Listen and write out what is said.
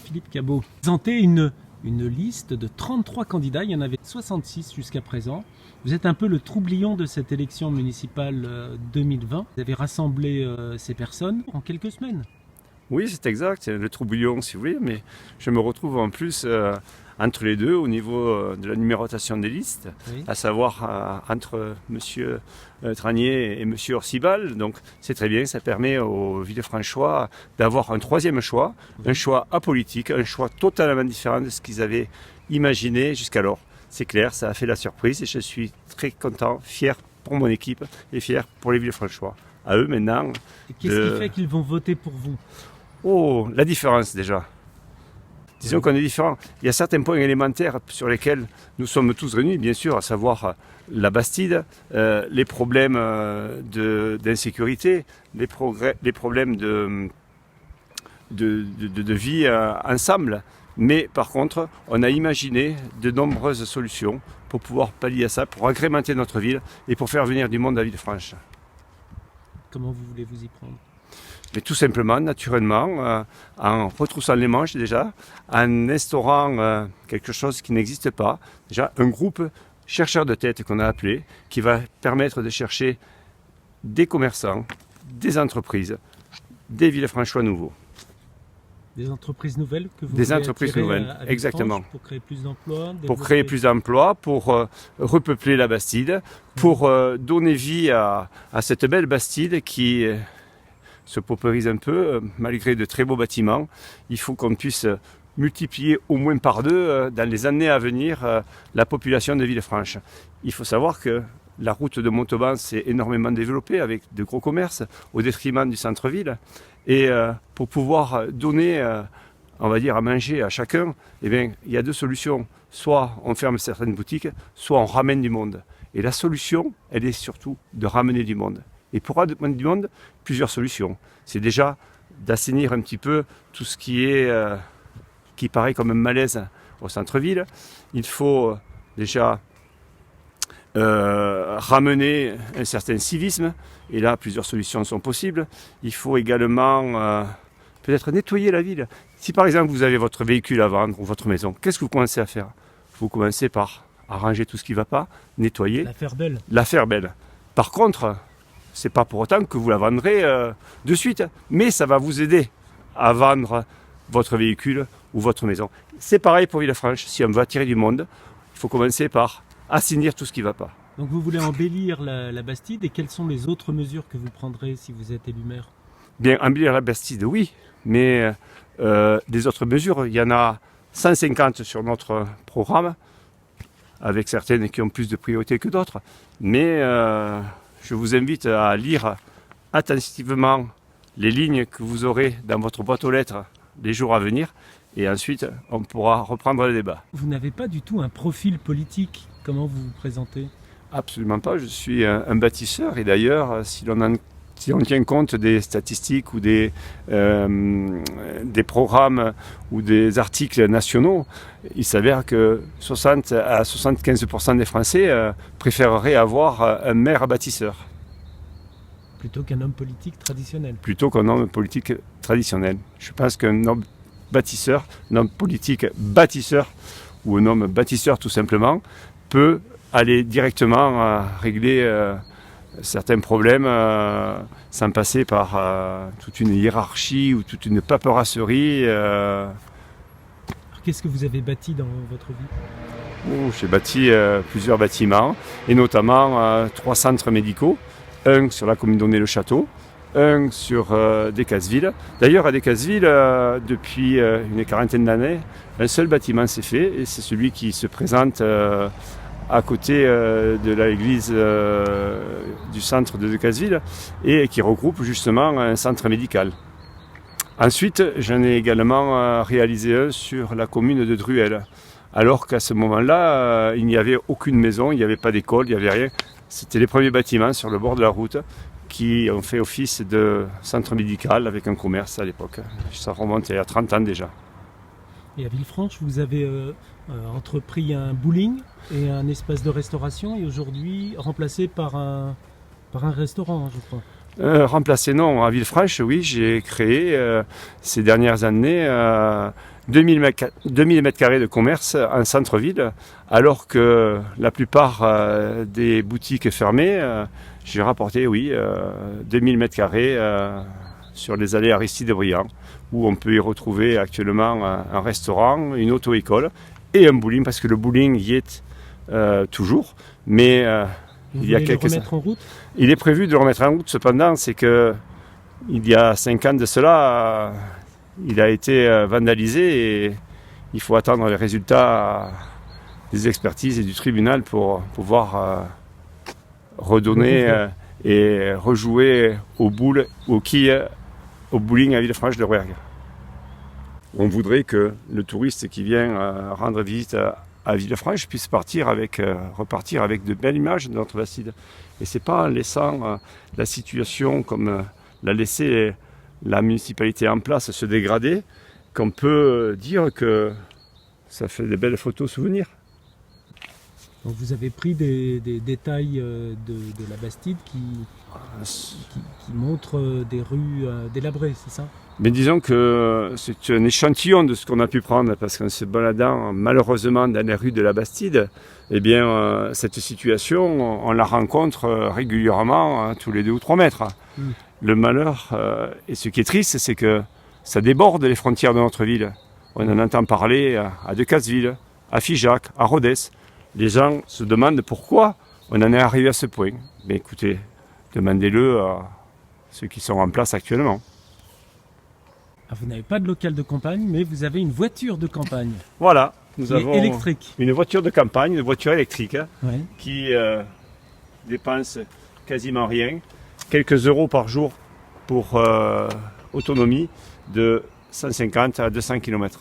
Philippe Cabot. Présentez une liste de 33 candidats, il y en avait 66 jusqu'à présent. Vous êtes un peu le troublion de cette élection municipale 2020. Vous avez rassemblé ces personnes en quelques semaines. Oui, c'est exact, c'est le troublion si vous voulez, mais je me retrouve en plus entre les deux au niveau de la numérotation des listes, oui. À savoir entre M. Tranier et M. Orsibal. Donc c'est très bien, ça permet aux Villefranchois d'avoir un troisième choix, oui. Un choix apolitique, un choix totalement différent de ce qu'ils avaient imaginé jusqu'alors. C'est clair, ça a fait la surprise et je suis très content, fier pour mon équipe et fier pour les Villefranchois. À eux maintenant. Et qu'est-ce qui fait qu'ils vont voter pour vous ? Oh, la différence déjà. Disons qu'on est différents. Il y a certains points élémentaires sur lesquels nous sommes tous réunis, bien sûr, à savoir la Bastide, les problèmes d'insécurité, les problèmes de vie ensemble. Mais par contre, on a imaginé de nombreuses solutions pour pouvoir pallier à ça, pour agrémenter notre ville et pour faire venir du monde à Villefranche. Comment vous voulez vous y prendre ? Mais tout simplement, naturellement, en retroussant les manches déjà, en instaurant quelque chose qui n'existe pas. Déjà, un groupe chercheur de tête qu'on a appelé, qui va permettre de chercher des commerçants, des entreprises, des Villefranchois nouveaux. Des entreprises nouvelles que vous Des entreprises nouvelles, exactement. Pour créer plus d'emplois. Pour créer plus d'emplois, pour repeupler la Bastide, pour donner vie à cette belle Bastide qui se paupérise un peu, malgré de très beaux bâtiments. Il faut qu'on puisse multiplier au moins par deux, dans les années à venir, la population de Villefranche. Il faut savoir que la route de Montauban s'est énormément développée avec de gros commerces au détriment du centre-ville. Et pour pouvoir donner, on va dire, à manger à chacun, eh bien, il y a deux solutions. Soit on ferme certaines boutiques, soit on ramène du monde. Et la solution, elle est surtout de ramener du monde. Et pour ramener du monde, plusieurs solutions. C'est déjà d'assainir un petit peu tout ce qui paraît comme un malaise au centre-ville. Il faut déjà ramener un certain civisme, et là plusieurs solutions sont possibles. Il faut également peut-être nettoyer la ville. Si par exemple vous avez votre véhicule à vendre ou votre maison, qu'est-ce que vous commencez à faire ? Vous commencez par arranger tout ce qui ne va pas, nettoyer. La faire belle. Par contre, c'est pas pour autant que vous la vendrez de suite, mais ça va vous aider à vendre votre véhicule ou votre maison. C'est pareil pour Villefranche, si on veut attirer du monde, il faut commencer par assainir tout ce qui ne va pas. Donc vous voulez embellir la Bastide, et quelles sont les autres mesures que vous prendrez si vous êtes élu maire ? Bien, embellir la Bastide, oui, mais des autres mesures, il y en a 150 sur notre programme, avec certaines qui ont plus de priorité que d'autres, mais je vous invite à lire attentivement les lignes que vous aurez dans votre boîte aux lettres les jours à venir, et ensuite on pourra reprendre le débat. Vous n'avez pas du tout un profil politique, comment vous vous présentez ? Absolument pas, je suis un bâtisseur, et d'ailleurs si on tient compte des statistiques ou des programmes ou des articles nationaux, il s'avère que 60 à 75% des Français préféreraient avoir un maire bâtisseur. Plutôt qu'un homme politique traditionnel. Plutôt qu'un homme politique traditionnel. Je pense qu'un homme bâtisseur, un homme politique bâtisseur, ou un homme bâtisseur tout simplement, peut aller directement régler certains problèmes sans passer par toute une hiérarchie ou toute une paperasserie. Alors, qu'est-ce que vous avez bâti dans votre vie ? J'ai bâti plusieurs bâtiments, et notamment 3 centres médicaux. Un sur la commune d'Aunay-le-Château, un sur Decazeville. D'ailleurs, à Decazeville, depuis une quarantaine d'années, un seul bâtiment s'est fait, et c'est celui qui se présente à côté de l'église du centre de Decazeville, et qui regroupe justement un centre médical. Ensuite, j'en ai également réalisé un sur la commune de Druel, alors qu'à ce moment-là, il n'y avait aucune maison, il n'y avait pas d'école, il n'y avait rien. C'était les premiers bâtiments sur le bord de la route qui ont fait office de centre médical avec un commerce à l'époque. Ça remonte il y a 30 ans déjà. Et à Villefranche, vous avez entrepris un bowling et un espace de restauration, et aujourd'hui remplacé par un restaurant, je crois. Remplacé, non. À Villefranche, oui, j'ai créé ces dernières années 2000 mètres carrés de commerce en centre-ville, alors que la plupart des boutiques fermées, j'ai rapporté, oui, 2000 mètres carrés sur les allées Aristide-Briand, où on peut y retrouver actuellement un restaurant, une auto-école et un bowling, parce que le bowling y est toujours, mais il y a quelques... le remettre en route ? Il est prévu de le remettre en route, cependant, c'est que il y a 5 ans de cela, il a été vandalisé et il faut attendre les résultats des expertises et du tribunal pour pouvoir redonner et rejouer aux boules, aux quilles, au bowling à Villefranche-de-Rouergue. On voudrait que le touriste qui vient rendre visite à Villefranche puisse repartir avec de belles images de notre Bastide. Et c'est pas en laissant la situation comme l'a laissé la municipalité en place se dégrader qu'on peut dire que ça fait des belles photos souvenirs. Donc vous avez pris des détails de la Bastide qui montrent des rues délabrées, c'est ça ? Mais disons que c'est un échantillon de ce qu'on a pu prendre, parce qu'en se baladant malheureusement dans les rues de la Bastide, eh bien, cette situation, on la rencontre régulièrement tous les 2 ou 3 mètres. Le malheur, et ce qui est triste, c'est que ça déborde les frontières de notre ville. On en entend parler à Decazeville, à Figeac, à Rodez. Les gens se demandent pourquoi on en est arrivé à ce point. Mais écoutez, demandez-le à ceux qui sont en place actuellement. Vous n'avez pas de local de campagne, mais vous avez une voiture de campagne. Voilà, nous avons électrique. Une voiture de campagne, une voiture électrique, ouais. Qui dépense quasiment rien. Quelques euros par jour pour autonomie de 150 à 200 km.